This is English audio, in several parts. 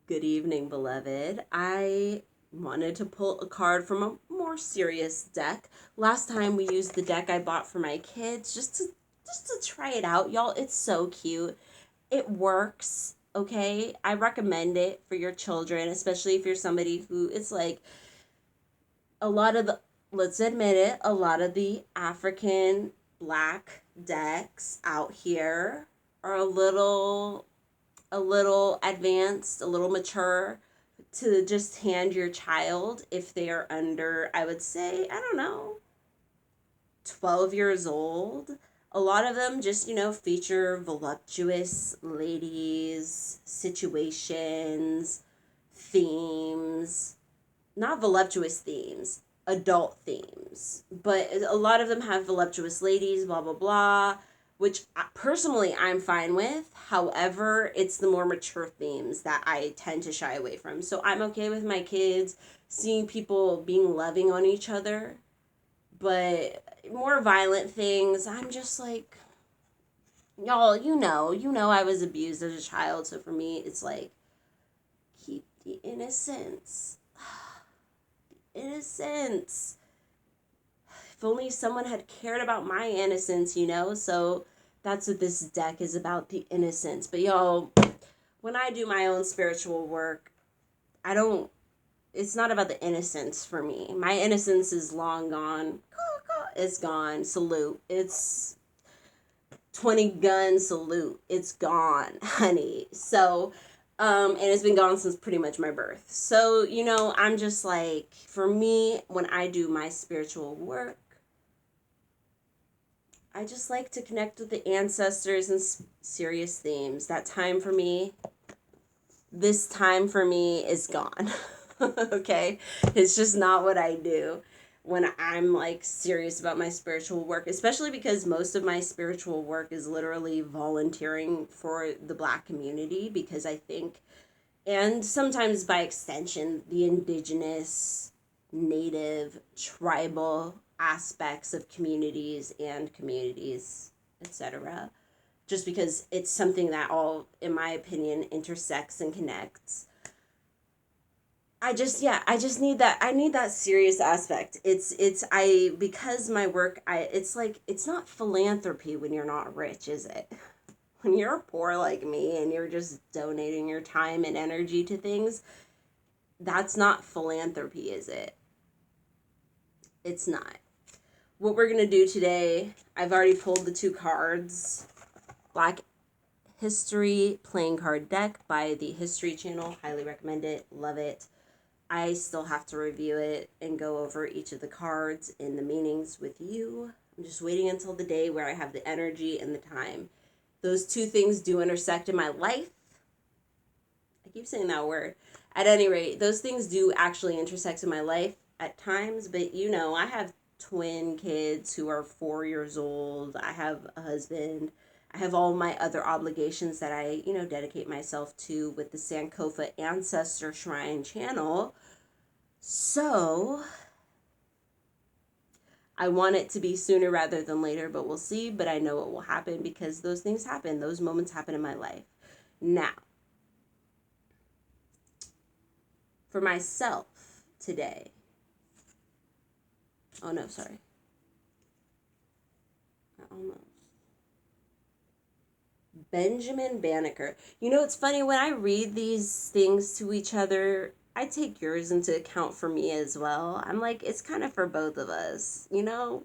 Good evening, beloved. I wanted to pull a card from a more serious deck. Last time we used the deck I bought for my kids just to try it out. Y'all, it's so cute. It works, okay? I recommend it for your children, especially if you're somebody who it's like a lot of the let's admit it, a lot of the African black decks out here are a little advanced, a little mature to just hand your child if they are under, I would say, I don't know, 12 years old. A lot of them just, feature voluptuous ladies, situations, themes, not voluptuous themes, adult themes. But a lot of them have voluptuous ladies, blah, blah, blah, which personally I'm fine with. However, it's the more mature themes that I tend to shy away from. So I'm okay with my kids seeing people being loving on each other, but more violent things, I'm just like, y'all, I was abused as a child. So for me, it's like, keep the innocence. Innocence. If only someone had cared about my innocence. So that's what this deck is about, the innocence. But y'all, when I do my own spiritual work, it's not about the innocence for me. My innocence is long gone. It's gone. Salute. It's 20 gun salute. It's gone, honey. So, and it's been gone since pretty much my birth. So, I'm just like, for me, when I do my spiritual work, I just like to connect with the ancestors and serious themes. This time for me is gone. Okay? It's just not what I do when I'm like serious about my spiritual work, especially because most of my spiritual work is literally volunteering for the Black community, because I think, and sometimes by extension, the indigenous, native, tribal aspects of communities, etc. Just because it's something that all, in my opinion, intersects and connects. I just need that. I need that serious aspect. Because my work, it's like, it's not philanthropy when you're not rich, is it? When you're poor like me and you're just donating your time and energy to things, that's not philanthropy, is it? It's not. What we're going to do today, I've already pulled the two cards. Black History playing card deck by the History Channel. Highly recommend it. Love it. I still have to review it and go over each of the cards and the meanings with you. I'm just waiting until the day where I have the energy and the time. Those two things do intersect in my life. I keep saying that word. At any rate, those things do actually intersect in my life at times, but I have twin kids who are 4 years old. I have a husband. I have all my other obligations that I, dedicate myself to with the Sankofa Ancestor Shrine channel. So, I want it to be sooner rather than later, but we'll see. But I know it will happen because those things happen. Those moments happen in my life. Now, for myself today. Oh, no, sorry. Almost. Benjamin Banneker. It's funny, when I read these things to each other, I take yours into account for me as well. I'm like, it's kind of for both of us, When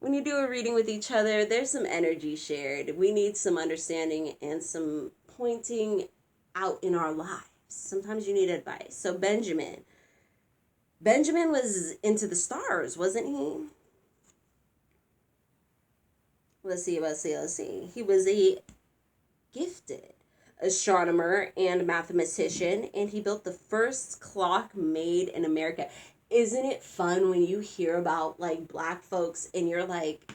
you do a reading with each other, there's some energy shared. We need some understanding and some pointing out in our lives. Sometimes you need advice. So Benjamin was into the stars, wasn't he? Let's see. He was a gifted astronomer and mathematician, and he built the first clock made in America. Isn't it fun when you hear about like Black folks and you're like,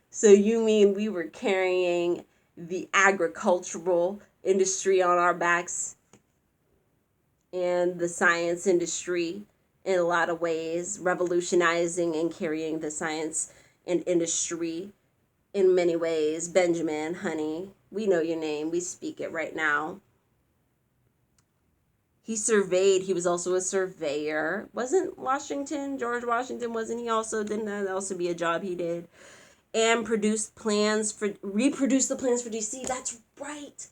so you mean we were carrying the agricultural industry on our backs and the science industry in a lot of ways, revolutionizing and carrying the science and industry in many ways. Benjamin, honey, We know your name. We speak it right now. He surveyed. He was also a surveyor. Wasn't George Washington, wasn't he also? Didn't that also be a job he did? And reproduced the plans for DC. That's right.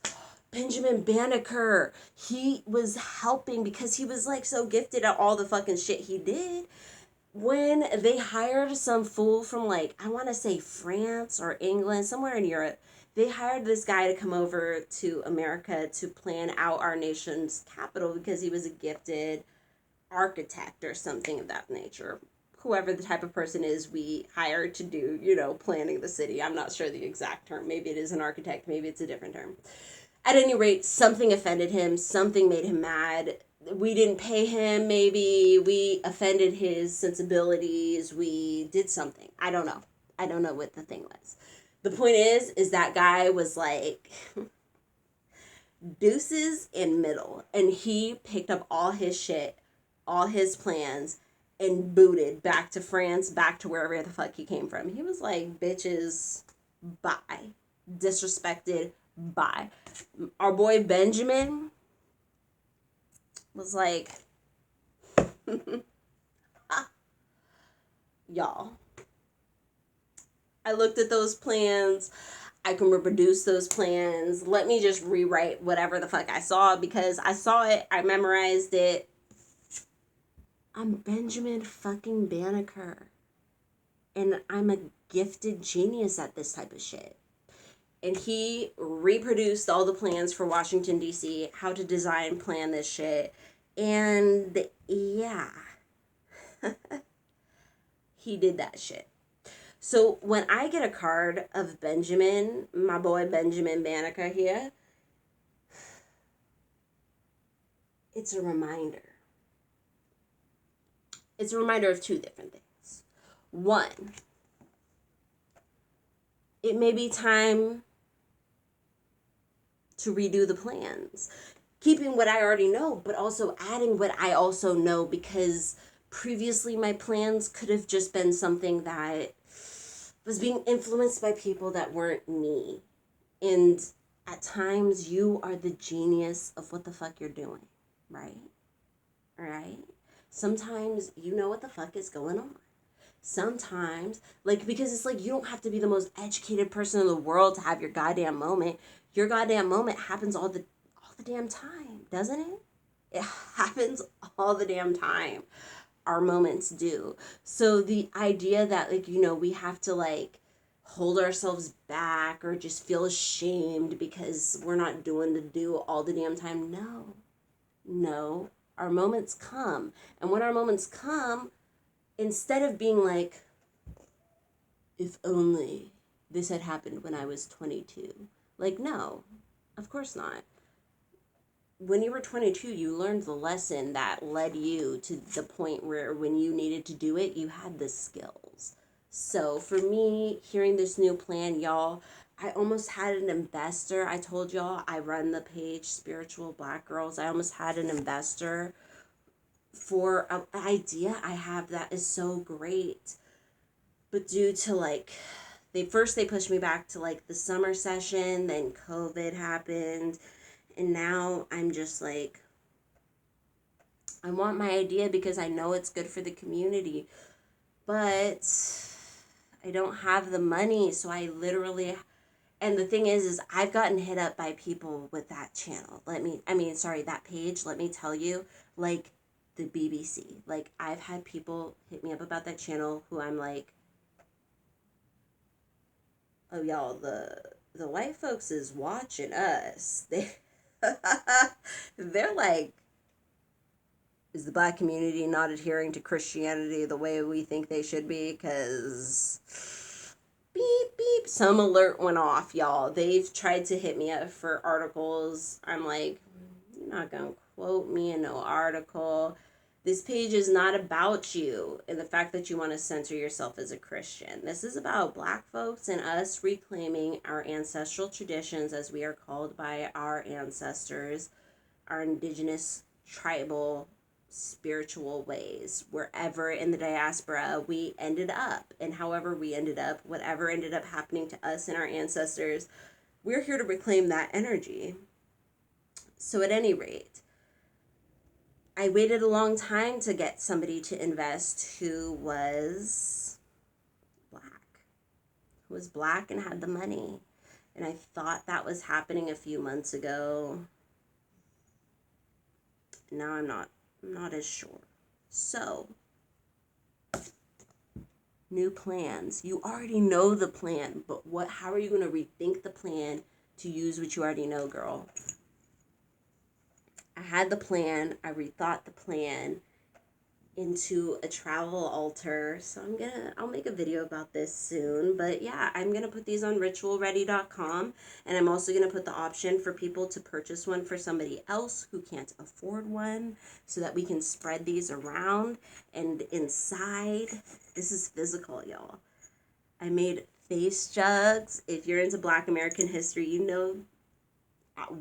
Benjamin Banneker. He was helping because he was like so gifted at all the fucking shit he did. When they hired some fool from, like, I want to say France or England, somewhere in Europe, they hired this guy to come over to America to plan out our nation's capital because he was a gifted architect or something of that nature. Whoever the type of person is we hired to do, planning the city. I'm not sure the exact term. Maybe it is an architect. Maybe it's a different term. At any rate, something offended him. Something made him mad. We didn't pay him, maybe. We offended his sensibilities. We did something. I don't know. I don't know what the thing was. The point is that guy was like deuces in middle. And he picked up all his shit, all his plans, and booted back to France, back to wherever the fuck he came from. He was like, bitches, bye. Disrespected, bye. Our boy Benjamin was like, y'all, I looked at those plans. I can reproduce those plans. Let me just rewrite whatever the fuck I saw because I saw it. I memorized it. I'm Benjamin fucking Banneker. And I'm a gifted genius at this type of shit. And he reproduced all the plans for Washington, D.C., how to design, plan this shit. And yeah, he did that shit. So when I get a card of Benjamin, my boy Benjamin Banneker here, it's a reminder. It's a reminder of two different things. One, it may be time to redo the plans. Keeping what I already know, but also adding what I also know, because previously my plans could have just been something that was being influenced by people that weren't me. And at times you are the genius of what the fuck you're doing, right? Right? Sometimes you know what the fuck is going on. Sometimes, because it's like you don't have to be the most educated person in the world to have your goddamn moment. Your goddamn moment happens all the damn time, doesn't it? It happens all the damn time. Our moments do. So the idea that we have to hold ourselves back or just feel ashamed because we're not doing the do all the damn time. No, our moments come. And when our moments come, instead of being like, if only this had happened when I was 22. No, of course not. When you were 22, you learned the lesson that led you to the point where when you needed to do it, you had the skills. So for me, hearing this new plan, y'all, I almost had an investor. I told y'all I run the page Spiritual Black Girls. I almost had an investor for an idea I have that is so great. But due to they pushed me back to the summer session, then COVID happened. And now I'm just I want my idea because I know it's good for the community. But I don't have the money. So I literally, and the thing is I've gotten hit up by people with that channel. That page, let me tell you, the BBC. I've had people hit me up about that channel who I'm like, oh, y'all, the white folks is watching us. They're like, is the black community not adhering to Christianity the way we think they should be? Because beep, beep, some alert went off, y'all. They've tried to hit me up for articles. I'm like, you're not going to quote me in no article. This page is not about you and the fact that you want to censor yourself as a Christian. This is about black folks and us reclaiming our ancestral traditions, as we are called by our ancestors, our indigenous, tribal, spiritual ways, wherever in the diaspora we ended up. And however we ended up, whatever ended up happening to us and our ancestors, we're here to reclaim that energy. So at any rate, I waited a long time to get somebody to invest who was black, and had the money. And I thought that was happening a few months ago. Now I'm not as sure. So, new plans. You already know the plan, but how are you going to rethink the plan to use what you already know, girl? I had the plan, I rethought the plan into a travel altar. So I'll make a video about this soon. But yeah, I'm gonna put these on ritualready.com, and I'm also gonna put the option for people to purchase one for somebody else who can't afford one, so that we can spread these around. And inside, this is physical, y'all. I made face jugs. If you're into Black American history, you know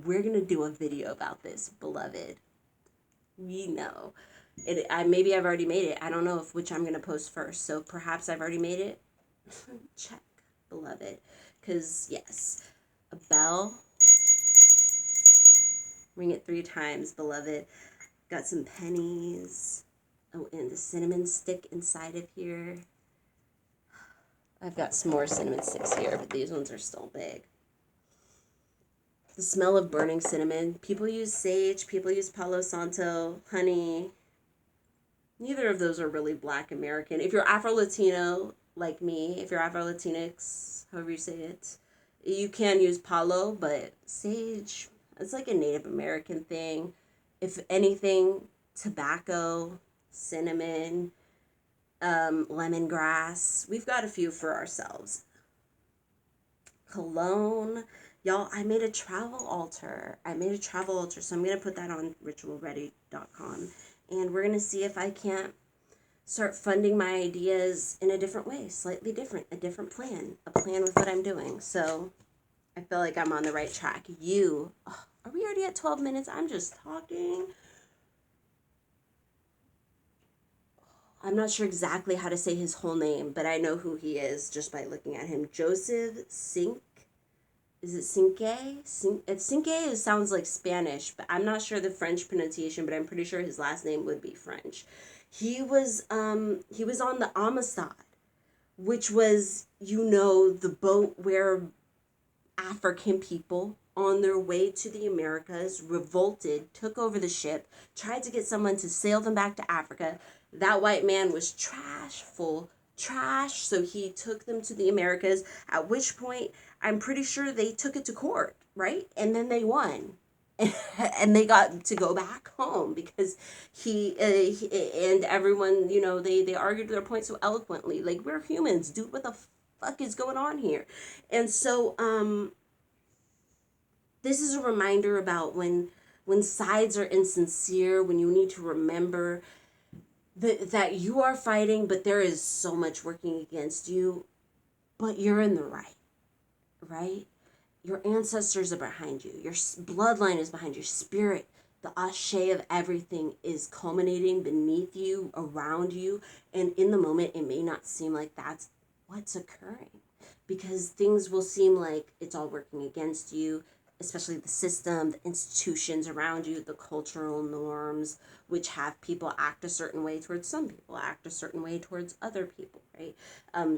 we're gonna do a video about this, beloved. We know it. Maybe I've already made it. I don't know which I'm gonna post first. So perhaps I've already made it. Check, beloved. Because yes, a bell. Ring it 3 times, beloved. Got some pennies. Oh, and the cinnamon stick inside of here. I've got some more cinnamon sticks here, but these ones are still big. The smell of burning cinnamon. People use sage, people use Palo Santo, honey. Neither of those are really Black American. If you're Afro-Latino, like me, if you're Afro-Latinx, however you say it, you can use Palo, but sage, it's like a Native American thing. If anything, tobacco, cinnamon, lemongrass. We've got a few for ourselves. Cologne. Y'all, I made a travel altar. So I'm going to put that on ritualready.com. And we're going to see if I can't start funding my ideas in a different way, slightly different, a different plan, a plan with what I'm doing. So I feel like I'm on the right track. Are we already at 12 minutes? I'm just talking. I'm not sure exactly how to say his whole name, but I know who he is just by looking at him. Joseph Sink. Is it Cinque? Cinque sounds like Spanish, but I'm not sure the French pronunciation, but I'm pretty sure his last name would be French. He was on the Amistad, which was, the boat where African people on their way to the Americas revolted, took over the ship, tried to get someone to sail them back to Africa. That white man was trash, so he took them to the Americas, at which point I'm pretty sure they took it to court, right? And then they won. And they got to go back home because he and everyone, they argued their point so eloquently. Like, we're humans, dude, what the fuck is going on here? And so this is a reminder about when sides are insincere, when you need to remember that you are fighting, but there is so much working against you, but you're in the right? Your ancestors are behind you. Your bloodline is behind your spirit. The ashe of everything is culminating beneath you, around you, and in the moment, it may not seem like that's what's occurring, because things will seem like it's all working against you, especially the system, the institutions around you, the cultural norms, which have people act a certain way towards some people, act a certain way towards other people, right?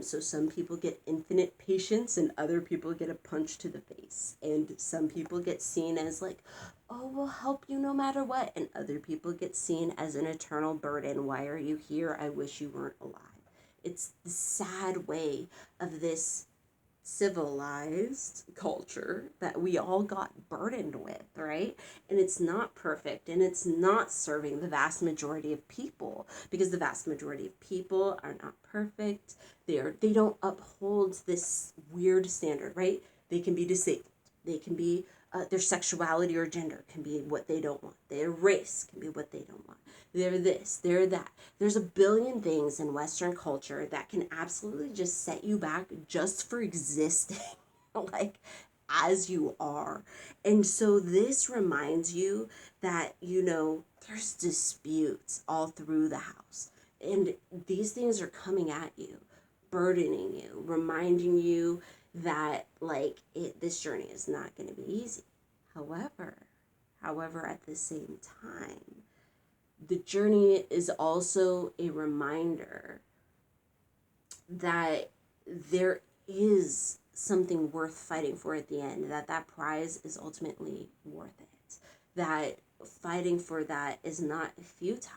So some people get infinite patience and other people get a punch to the face. And some people get seen as like, oh, we'll help you no matter what. And other people get seen as an eternal burden. Why are you here? I wish you weren't alive. It's the sad way of this civilized culture that we all got burdened with, right? And it's not perfect, and it's not serving the vast majority of people, because the vast majority of people are not perfect. They don't uphold this weird standard, right? They can be disabled. They can be their sexuality or gender can be what they don't want. Their race can be what they don't want. They're this, they're that. There's a billion things in Western culture that can absolutely just set you back just for existing, like, as you are. And so this reminds you that, there's disputes all through the house. And these things are coming at you, burdening you, reminding you that like this journey is not going to be easy. However, at the same time, the journey is also a reminder that there is something worth fighting for at the end, that prize is ultimately worth it, that fighting for that is not futile,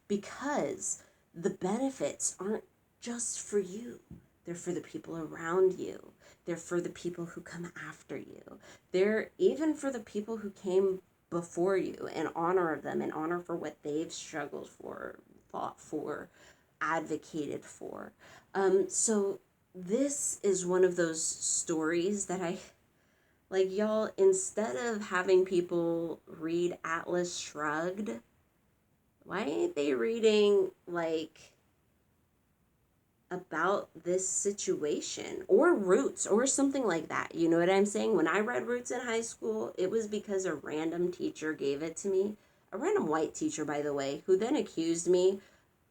because the benefits aren't just for you. They're for the people around you. They're for the people who come after you. They're even for the people who came before you, in honor of them, in honor for what they've struggled for, fought for, advocated for. So this is one of those stories that I like, y'all, instead of having people read Atlas Shrugged, why ain't they reading like about this situation, or Roots, or something like that? You know what I'm saying? When I read Roots in high school, it was because a random teacher gave it to me. A random white teacher, by the way, who then accused me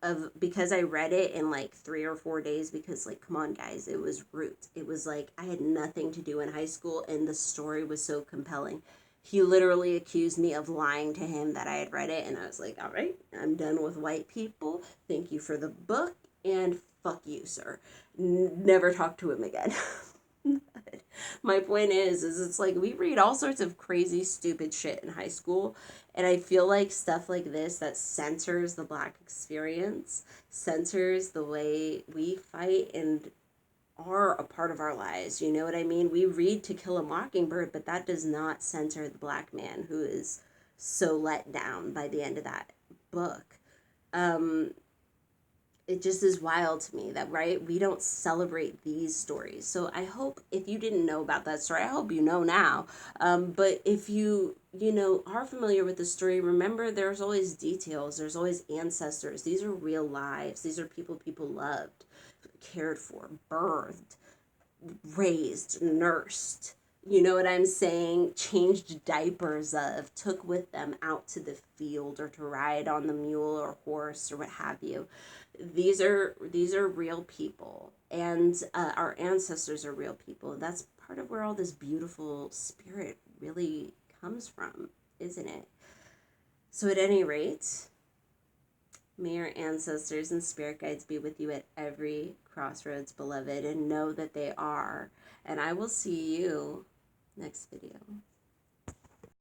of, because I read it in like 3 or 4 days, because like, come on guys, it was Roots. It was like I had nothing to do in high school and the story was so compelling. He literally accused me of lying to him that I had read it, and I was like, all right, I'm done with white people. Thank you for the book, and fuck you, sir. Never talk to him again. My point is it's like we read all sorts of crazy, stupid shit in high school, and I feel like stuff like this that censors the Black experience, censors the way we fight and are a part of our lives. You know what I mean? We read To Kill a Mockingbird, but that does not censor the Black man who is so let down by the end of that book. It just is wild to me that, right, we don't celebrate these stories. So I hope, if you didn't know about that story, I hope you know now. But if you are familiar with the story, remember there's always details, there's always ancestors. These are real lives. These are people loved, cared for, birthed, raised, nursed. You know what I'm saying? Changed diapers of, took with them out to the field, or to ride on the mule or horse or what have you. These are real people, and our ancestors are real people. That's part of where all this beautiful spirit really comes from, isn't it? So at any rate, may your ancestors and spirit guides be with you at every crossroads, beloved, and know that they are. And I will see you next video.